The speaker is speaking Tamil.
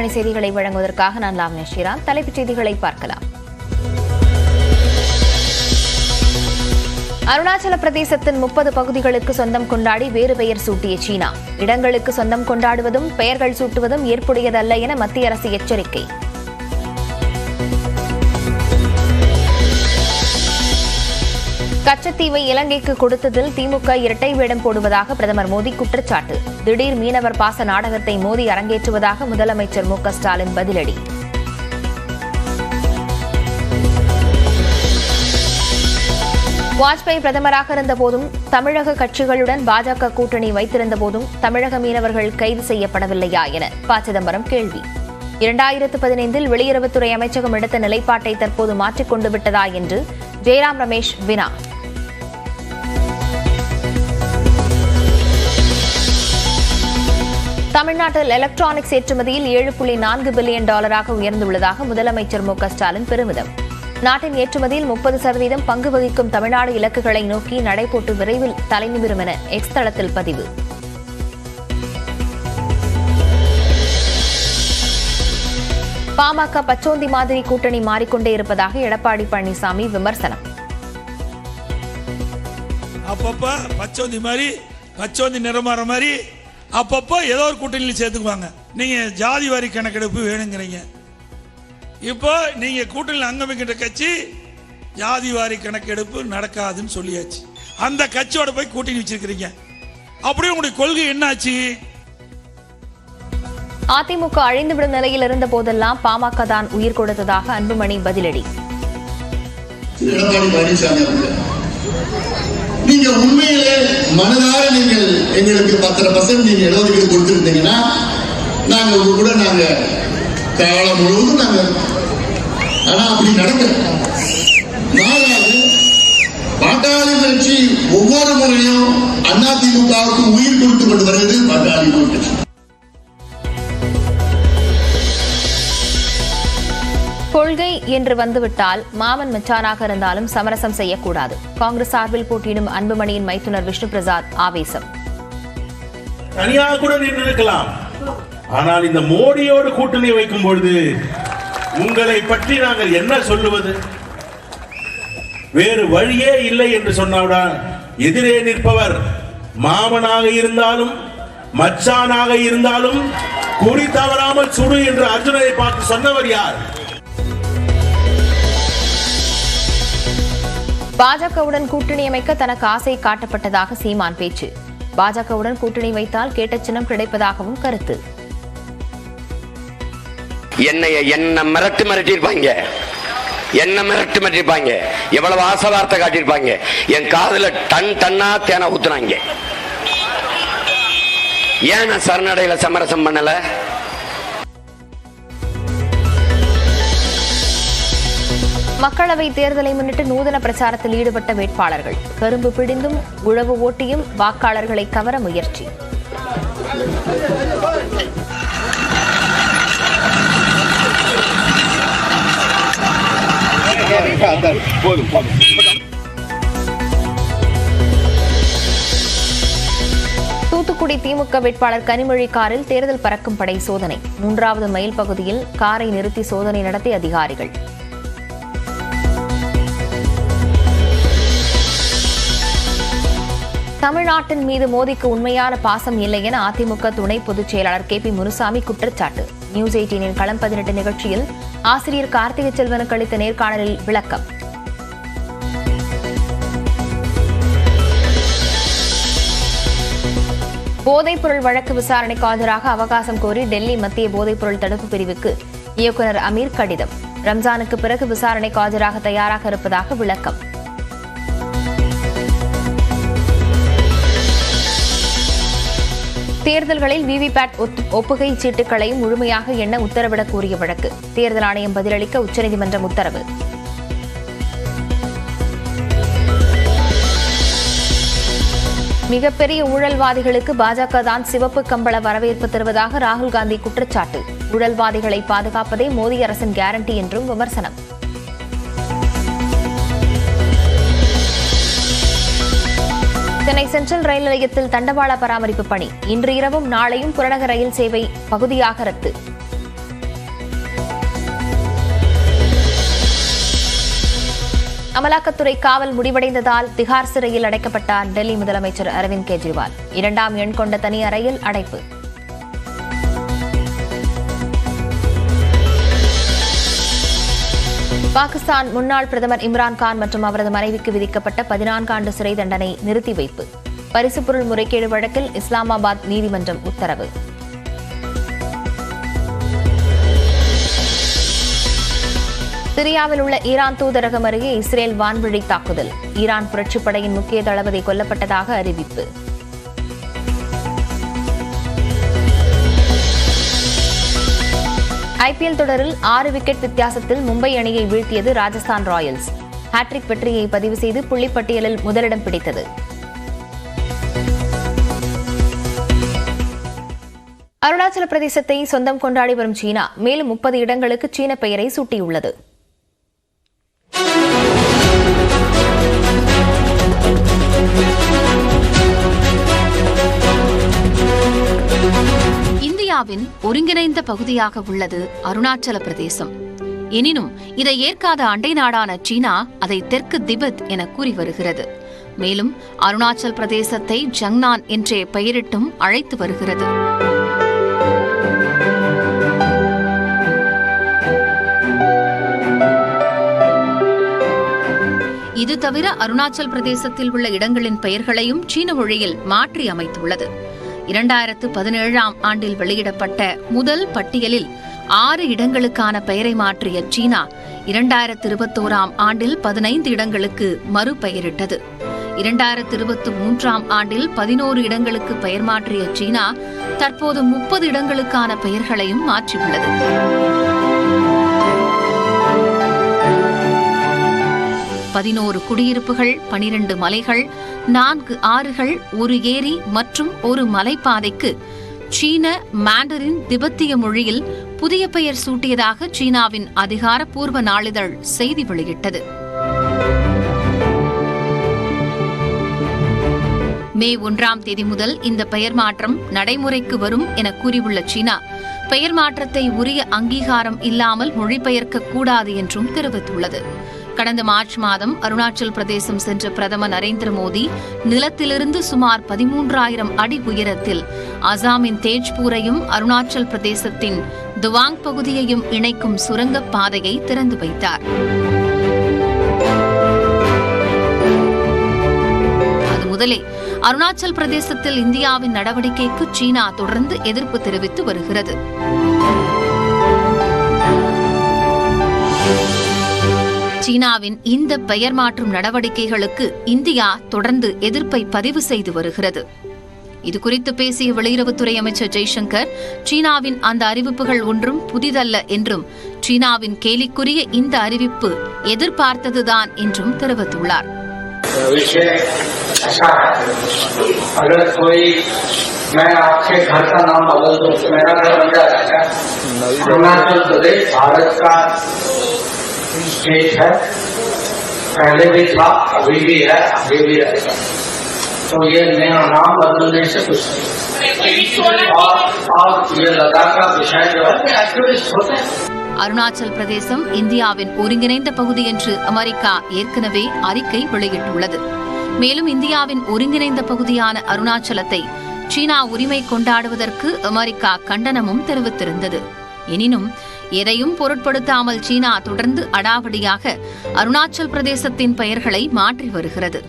மணி செய்திகளை வழங்குவதற்காக நான் லாவண்யா ஸ்ரீராம். தலைப்புச் செய்திகளை பார்க்கலாம். அருணாச்சல பிரதேசத்தின் 30 பகுதிகளுக்கு சொந்தம் கொண்டாடி வேறு பெயர் சூட்டிய சீனா. இடங்களுக்கு சொந்தம் கொண்டாடுவதும் பெயர்கள் சூட்டுவதும் ஏற்புடையதல்ல என மத்திய அரசு எச்சரிக்கை. கச்சத்தீவை இலங்கைக்கு கொடுத்ததில் திமுக இரட்டை வேடம் போடுவதாக பிரதமர் மோடி குற்றச்சாட்டு. திடீர் மீனவர் பாச நாடகத்தை மோடி அரங்கேற்றுவதாக முதலமைச்சர் மு க ஸ்டாலின் பதிலடி. வாஜ்பாய் பிரதமராக இருந்தபோதும் தமிழக கட்சிகளுடன் பாஜக கூட்டணி வைத்திருந்த போதும் தமிழக மீனவர்கள் கைது செய்யப்படவில்லையா என ப. சிதம்பரம் கேள்வி. 2015 வெளியுறவுத்துறை அமைச்சகம் எடுத்த நிலைப்பாட்டை தற்போது மாற்றிக்கொண்டு விட்டதா என்று ஜெயராம் ரமேஷ் வினா. தமிழ்நாட்டில் எலக்ட்ரானிக்ஸ் ஏற்றுமதியில் $7.4 பில்லியன் உயர்ந்துள்ளதாக முதலமைச்சர் மு க ஸ்டாலின் பெருமிதம். நாட்டின் ஏற்றுமதியில் 30% பங்கு வகிக்கும் தமிழ்நாடு இலக்குகளை நோக்கி நடைபோட்டு விரைவில் தலைநிமிரும் என எக்ஸ் தளத்தில் பதிவு. பாமக பச்சோந்தி மாதிரி கூட்டணி மாறிக்கொண்டே இருப்பதாக எடப்பாடி பழனிசாமி விமர்சனம். அப்பப்ப பச்சோந்தி நிறமாற மாதிரி அப்பப்போ ஏதோ ஒரு கூட்டணியில் சேர்த்துக்குவாங்க. நீங்க ஜாதி வாரி கணக்கெடுப்பு வேணுங்கிறீங்க. இப்போ நீங்க கூட்டணியில் அங்கமிக்கின்ற கட்சி ஜாதி வாரி கணக்கெடுப்பு நடக்காதுன்னு சொல்லியாச்சு. அந்த கட்சியோட போய் கூட்டணி வச்சிருக்கிறீங்க. அப்படியே உங்களுடைய கொள்கை என்னாச்சு? அதிமுக அழிந்துவிடும் நிலையில் இருந்த போதெல்லாம் பாமக தான் உயிர் கொடுத்ததாக அன்புமணி பதிலடி. நீங்க உண்மையிலே மனதார நீங்கள் எங்களுக்கு 10% நீங்க இடஒதுக்கீடு கொடுத்திருந்தீங்கன்னா நாங்க உங்க கூட காலம் முழுவதும் ஆனா அப்படி நடக்கல. நாலாவது, பாட்டாளி கட்சி ஒவ்வொரு முறையும் அதிமுகவுக்கு உயிர் கொடுத்து கொண்டு வருவது பாட்டாளி கட்சி. கொள்கை என்று வந்துவிட்டால் மாமன் மச்சானாக இருந்தாலும் சமரசம் செய்யக்கூடாது. காங்கிரஸ் சார்பில் போட்டியிடும் அன்புமணியின் மைத்துனர் விஷ்ணு பிரசாத் ஆவேசம். தனியாக கூட நின்றிருக்கலாம், ஆனால் இந்த மோடியோடு கூட்டணி வைக்கும் பொழுது உங்களை பற்றி நாங்கள் என்ன சொல்லுவது? வேறு வழியே இல்லை என்று சொன்னவுடன் எதிரே நிற்பவர் மாமனாக இருந்தாலும் மச்சானாக இருந்தாலும் குறி தவறாமல் சுடு என்று அர்ஜுனனை பார்த்து சொன்னவர் யார்? பாஜகவுடன் கூட்டணி அமைக்க தனக்கு ஆசை காட்டப்பட்டதாக சீமான் பேச்சு. பாஜகவுடன் கூட்டணி வைத்தால் கேட்ட சின்னம் கிடைப்பதாகவும் கருத்து. என்ன மிரட்டிருப்பாங்க, எவ்வளவு ஆசை வார்த்தை காட்டியிருப்பாங்க. என் காதுல டன்னா தேனை ஊத்துனாங்க. ஏன் நான் சரணடையில சமரசம் பண்ணல? மக்களவை தேர்தலை முன்னிட்டு நூதன பிரச்சாரத்தில் ஈடுபட்ட வேட்பாளர்கள் கரும்பு பிடிந்தும் உழவு ஓட்டியும் வாக்காளர்களை கவர முயற்சி. தூத்துக்குடி திமுக வேட்பாளர் கனிமொழி காரில் தேர்தல் பறக்கும் படை சோதனை. 3வது மைல் பகுதியில் காரை நிறுத்தி சோதனை நடத்திய அதிகாரிகள். தமிழ்நாட்டின் மீது மோடிக்கு உண்மையான பாசம் இல்லை என அதிமுக துணை பொதுச் செயலாளர் கே பி முனுசாமி குற்றச்சாட்டு. நியூஸ் 18 களம் 18 நிகழ்ச்சியில் ஆசிரியர் கார்த்திகை செல்வனுக்கு அளித்த நேர்காணலில் விளக்கம். போதைப்பொருள் வழக்கு விசாரணைக்கு ஆஜராக அவகாசம் கோரி டெல்லி மத்திய போதைப்பொருள் தடுப்பு பிரிவுக்கு இயக்குநர் அமீர் கடிதம். ரம்ஜானுக்கு பிறகு விசாரணைக்கு ஆஜராக தயாராக இருப்பதாக விளக்கம். தேர்தல்களில் விவிபேட் ஒப்புகை சீட்டுகளை முழுமையாக எண்ண உத்தரவிடக் கோரிய வழக்கு. தேர்தல் ஆணையம் பதிலளிக்க உச்சநீதிமன்றம் உத்தரவு. மிகப்பெரிய ஊழல்வாதிகளுக்கு பாஜக தான் சிவப்பு கம்பள வரவேற்பு தருவதாக ராகுல் காந்தி குற்றச்சாட்டு. ஊழல்வாதிகளை பாதுகாப்பதே மோடி அரசின் கேரண்டி என்றும் விமர்சனம். சென்னை சென்ட்ரல் ரயில் நிலையத்தில் தண்டவாள பராமரிப்பு பணி இன்று இரவும் நாளையும் புறநகர் ரயில் சேவை பகுதியாக ரத்து. அமலாக்கத்துறை காவல் முடிவடைந்ததால் திகார் சிறையில் அடைக்கப்பட்டார் டெல்லி முதலமைச்சர் அரவிந்த் கெஜ்ரிவால். 2ஆம் எண் கொண்ட தனி அறையில் அடைப்பு. பாகிஸ்தான் முன்னாள் பிரதமர் இம்ரான்கான் மற்றும் அவரது மனைவிக்கு விதிக்கப்பட்ட 14 ஆண்டு சிறை தண்டனை நிறுத்தி வைப்பு. பரிசுப் பொருள் முறைகேடு வழக்கில் இஸ்லாமாபாத் நீதிமன்றம் உத்தரவு. சிரியாவில் உள்ள ஈரான் தூதரகம் அருகே இஸ்ரேல் வான்வழி தாக்குதல். ஈரான் புரட்சிப் படையின் முக்கிய தளபதி கொல்லப்பட்டதாக அறிவிப்பு. ஐபிஎல் தொடரில் 6 விக்கெட் வித்தியாசத்தில் மும்பை அணியை வீழ்த்தியது ராஜஸ்தான் ராயல்ஸ். ஹாட்ரிக் வெற்றியை பதிவு செய்து புள்ளிப்பட்டியலில் முதலிடம் பிடித்தது. அருணாச்சல பிரதேசத்தை சொந்தம் கொண்டாடி வரும் சீனா மேலும் 30 இடங்களுக்கு சீன பெயரை சூட்டியுள்ளது. இந்தியாவின் ஒருங்கிணைந்த பகுதியாக உள்ளது அருணாச்சல பிரதேசம். எனினும் இதை ஏற்காத அண்டை நாடான சீனா அதை தெற்கு திபெத் என கூறி வருகிறது. மேலும் அருணாச்சல் பிரதேசத்தை ஜங்னான் என்றே பெயரிட்டும் அழைத்து வருகிறது. இது தவிர அருணாச்சல் பிரதேசத்தில் உள்ள இடங்களின் பெயர்களையும் சீன மொழியில் மாற்றி அமைத்துள்ளது. 2017ஆம் ஆண்டில் வெளியிடப்பட்ட முதல் பட்டியலில் 6 இடங்களுக்கான பெயரை மாற்றிய சீனா 2021ஆம் ஆண்டில் 15 இடங்களுக்கு மறுபெயரிட்டது. 2023ஆம் ஆண்டில் 11 இடங்களுக்கு பெயர் மாற்றிய சீனா தற்போது 30 இடங்களுக்கான பெயர்களையும் மாற்றியுள்ளது. பதினோரு குடியிருப்புகள், 12 மலைகள், 4 ஆறுகள், 1 ஏரி மற்றும் 1 மலைப்பாதைக்கு சீன மாண்டரின் திபெத்திய மொழியில் புதிய பெயர் சூட்டியதாக சீனாவின் அதிகாரப்பூர்வ நாளிதழ் செய்தி வெளியிட்டது. மே 1ஆம் தேதி முதல் இந்த பெயர் மாற்றம் நடைமுறைக்கு வரும் என கூறியுள்ள சீனா பெயர் மாற்றத்தை உரிய அங்கீகாரம் இல்லாமல் மொழிபெயர்க்க கூடாது என்றும் தெரிவித்துள்ளது. கடந்த மார்ச் மாதம் அருணாச்சல் பிரதேசம் சென்ற பிரதமர் நரேந்திர மோடி நிலத்திலிருந்து சுமார் 13,000 அடி உயரத்தில் அசாமின் தேஜ்பூரையும் அருணாச்சல் பிரதேசத்தின் துவாங் பகுதியையும் இணைக்கும் சுரங்கப் பாதையை திறந்து வைத்தார். அது முதலே அருணாச்சல் பிரதேசத்தில் இந்தியாவின் நடவடிக்கைக்கு சீனா தொடர்ந்து எதிர்ப்பு தெரிவித்து வருகிறது. சீனாவின் இந்த பெயர் மாற்றும் நடவடிக்கைகளுக்கு இந்தியா தொடர்ந்து எதிர்ப்பை பதிவு செய்து வருகிறது. இதுகுறித்து பேசிய வெளியுறவுத்துறை அமைச்சர் ஜெய்சங்கர், சீனாவின் அந்த அறிவிப்புகள் ஒன்றும் புதிதல்ல என்றும் சீனாவின் கேலிக்குரிய இந்த அறிவிப்பு எதிர்பார்த்ததுதான் என்றும் தெரிவித்துள்ளார். स्टेट है, पहले भी था, अभी भी है, अभी भी रहेगा। तो ये नया नाम बदलने से कुछ नहीं। और ये लद्दाख का विषय जो है एक्टिविस्ट होते हैं. அருணாச்சல் பிரதேசம் இந்தியாவின் ஒருங்கிணைந்த பகுதி என்று அமெரிக்கா ஏற்கனவே அறிக்கை வெளியிட்டுள்ளது. மேலும் இந்தியாவின் ஒருங்கிணைந்த பகுதியான அருணாச்சலத்தை சீனா உரிமை கொண்டாடுவதற்கு அமெரிக்கா கண்டனமும் தெரிவித்திருந்தது. எனினும் எதையும் பொருட்படுத்தாமல் சீனா தொடர்ந்து அடாவடியாக அருணாச்சல் பிரதேசத்தின் பெயர்களை மாற்றி வருகிறது.